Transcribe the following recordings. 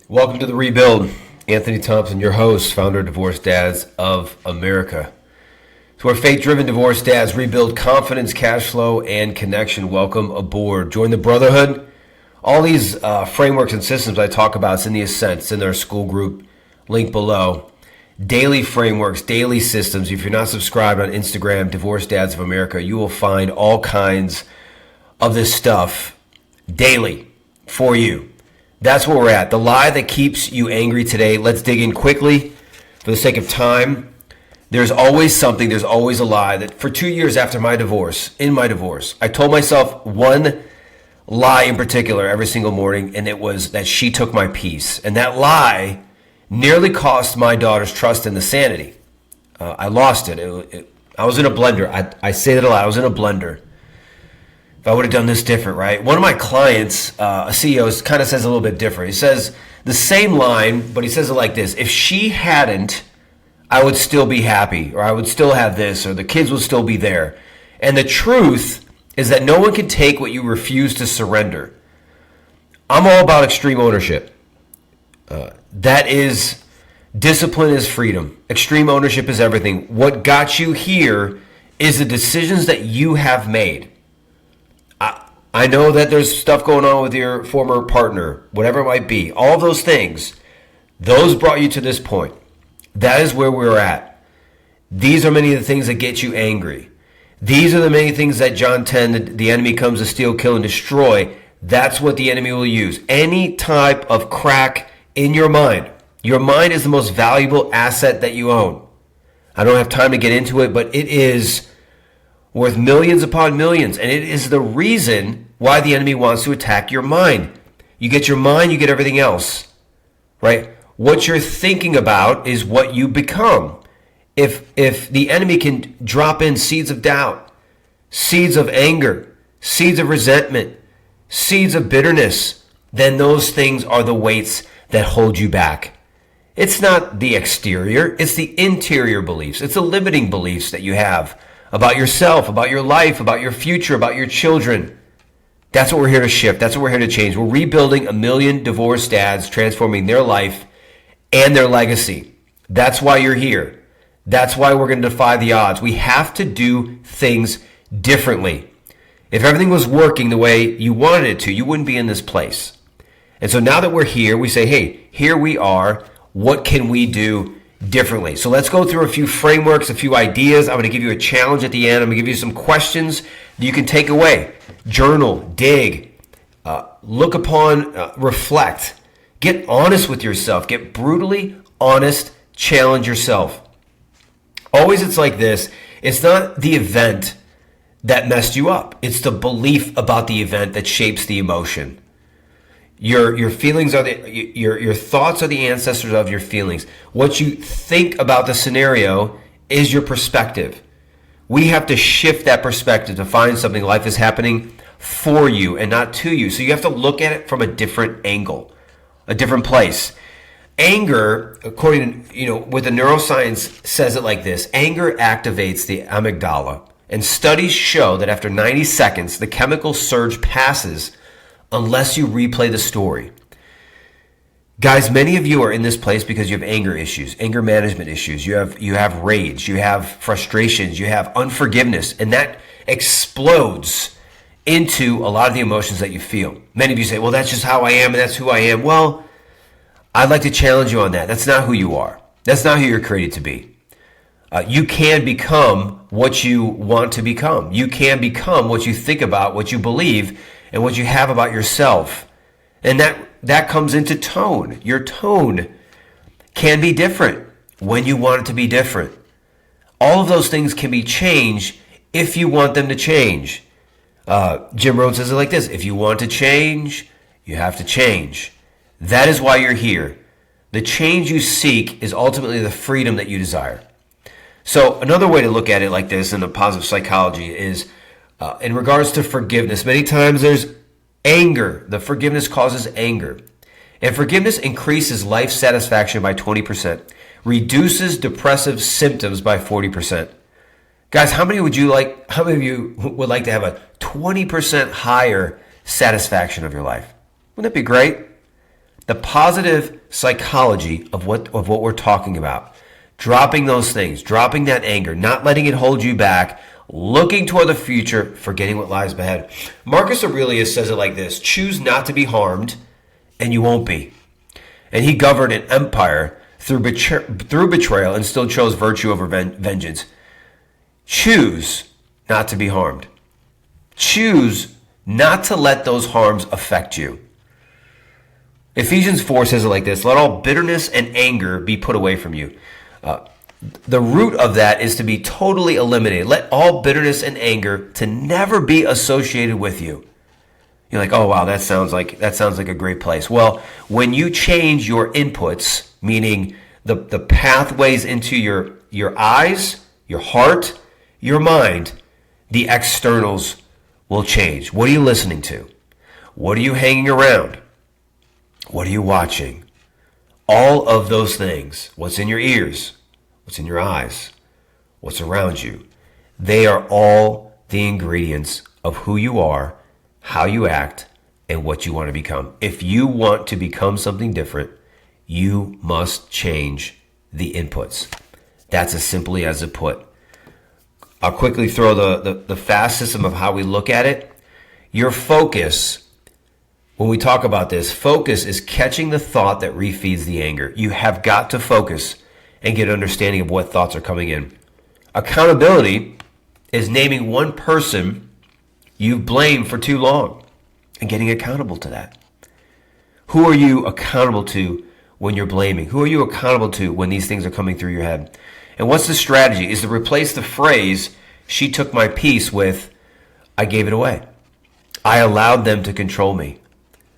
Welcome to the Rebuild. Anthony Thompson, your host, founder of Divorced Dads of America. It's where faith-driven divorced dads rebuild confidence, cash flow, and connection. Welcome aboard. Join the brotherhood. All these frameworks and systems I talk about, it's in the Ascent. It's in our school group, link below. Daily frameworks, daily systems. If you're not subscribed on Instagram, Divorced Dads of America, you will find all kinds of this stuff daily for you. That's where we're at. The lie that keeps you angry today. Let's dig in quickly for the sake of time. There's always something, there's always a lie that for 2 years after my divorce, I told myself one lie in particular every single morning, and it was that she took my peace. And that lie nearly cost my daughter's trust in the sanity. I lost it. I was in a blender. I say that a lot. I was in a blender. If I would have done this different, right? One of my clients, a CEO, kind of says a little bit different. He says the same line, but he says it like this. If she hadn't, I would still be happy, or I would still have this, or the kids would still be there. And the truth is that no one can take what you refuse to surrender. I'm all about extreme ownership. That is, discipline is freedom. Extreme ownership is everything. What got you here is the decisions that you have made. I know that there's stuff going on with your former partner, whatever it might be. All those things, those brought you to this point. That is where we're at. These are many of the things that get you angry. These are the many things that John 10, the enemy comes to steal, kill, and destroy. That's what the enemy will use. Any type of crack in your mind. Your mind is the most valuable asset that you own. I don't have time to get into it, but it is worth millions upon millions. And it is the reason why the enemy wants to attack your mind. You get your mind, you get everything else, right? What you're thinking about is what you become. If the enemy can drop in seeds of doubt, seeds of anger, seeds of resentment, seeds of bitterness, then those things are the weights that hold you back. It's not the exterior, it's the interior beliefs. It's the limiting beliefs that you have about yourself, about your life, about your future, about your children. That's what we're here to shift. That's what we're here to change. We're rebuilding 1 million divorced dads, transforming their life and their legacy. That's why you're here. That's why we're going to defy the odds. We have to do things differently. If everything was working the way you wanted it to, you wouldn't be in this place. And so now that we're here, we say, hey, here we are. What can we do differently? So let's go through a few frameworks, a few ideas. I'm going to give you a challenge at the end. I'm going to give you some questions that you can take away. Journal, dig, look upon, reflect. Get honest with yourself. Get brutally honest. Challenge yourself. Always it's like this. It's not the event that messed you up. It's the belief about the event that shapes the emotion. Your feelings are your thoughts are the ancestors of your feelings. What you think about the scenario is your perspective. We have to shift that perspective to find something. Life is happening for you and not to you. So you have to look at it from a different angle, a different place. Anger, according to, with the neuroscience says it like this. Anger activates the amygdala. And studies show that after 90 seconds, the chemical surge passes unless you replay the story. Guys, many of you are in this place because you have anger issues, anger management issues. You have rage, you have frustrations, you have unforgiveness, and that explodes into a lot of the emotions that you feel. Many of you say, well, that's just how I am, and that's who I am. Well, I'd like to challenge you on that. That's not who you are. That's not who you're created to be. You can become what you want to become. You can become what you think about, what you believe, and what you have about yourself. And that comes into tone. Your tone can be different when you want it to be different. All of those things can be changed if you want them to change. Jim Rohn says it like this. If you want to change, you have to change. That is why you're here. The change you seek is ultimately the freedom that you desire. So another way to look at it like this in the positive psychology is in regards to forgiveness. Many times there's anger. The forgiveness causes anger. And forgiveness increases life satisfaction by 20%, reduces depressive symptoms by 40%. Guys, how many of you would like to have a 20% higher satisfaction of your life? Wouldn't that be great? The positive psychology of what we're talking about. Dropping those things, dropping that anger, not letting it hold you back, looking toward the future, forgetting what lies ahead. Marcus Aurelius says it like this: choose not to be harmed, and you won't be. And he governed an empire through betrayal and still chose virtue over vengeance. Choose not to be harmed. Choose not to let those harms affect you. Ephesians 4 says it like this: let all bitterness and anger be put away from you. The root of that is to be totally eliminated. Let all bitterness and anger to never be associated with you. You're like, oh wow, that sounds like a great place. Well, when you change your inputs, meaning the pathways into your eyes, your heart, your mind, the externals will change. What are you listening to? What are you hanging around? What are you watching? All of those things, what's in your ears, what's in your eyes, what's around you, they are all the ingredients of who you are, how you act, and what you want to become. If you want to become something different, you must change the inputs. That's as simply as it put. I'll quickly throw the fast system of how we look at it. Your focus, when we talk about this, focus is catching the thought that refeeds the anger. You have got to focus and get an understanding of what thoughts are coming in. Accountability is naming one person you've blamed for too long and getting accountable to that. Who are you accountable to when you're blaming? Who are you accountable to when these things are coming through your head? And what's the strategy? Is to replace the phrase, she took my peace, with, I gave it away. I allowed them to control me.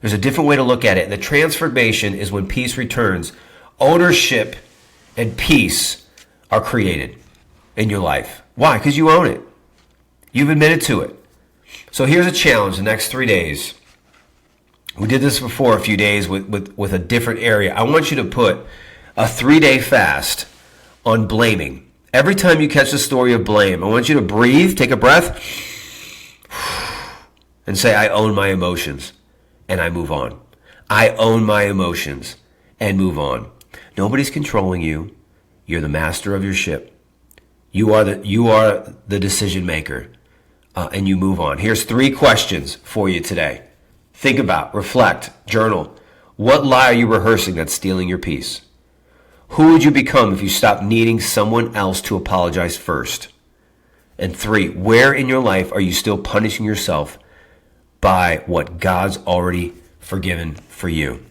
There's a different way to look at it. The transformation is when peace returns. Ownership and peace are created in your life. Why? Because you own it. You've admitted to it. So here's a challenge the next 3 days. We did this before a few days with a different area. I want you to put a 3-day fast on blaming. Every time you catch the story of blame, I want you to breathe, take a breath, and say, I own my emotions, and I move on. I own my emotions, and move on. Nobody's controlling you. You're the master of your ship. You are the decision maker, and you move on. Here's 3 questions for you today. Think about, reflect, journal. What lie are you rehearsing that's stealing your peace? Who would you become if you stopped needing someone else to apologize first? And 3, where in your life are you still punishing yourself by what God's already forgiven for you?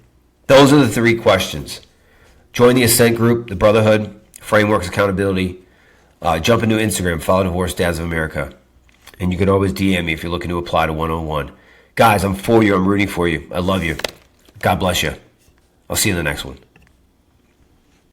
Those are the 3 questions. Join the Ascent group, the Brotherhood, Frameworks, Accountability. Jump into Instagram, follow Divorced Dads of America. And you can always DM me if you're looking to apply to 101. Guys, I'm for you. I'm rooting for you. I love you. God bless you. I'll see you in the next one.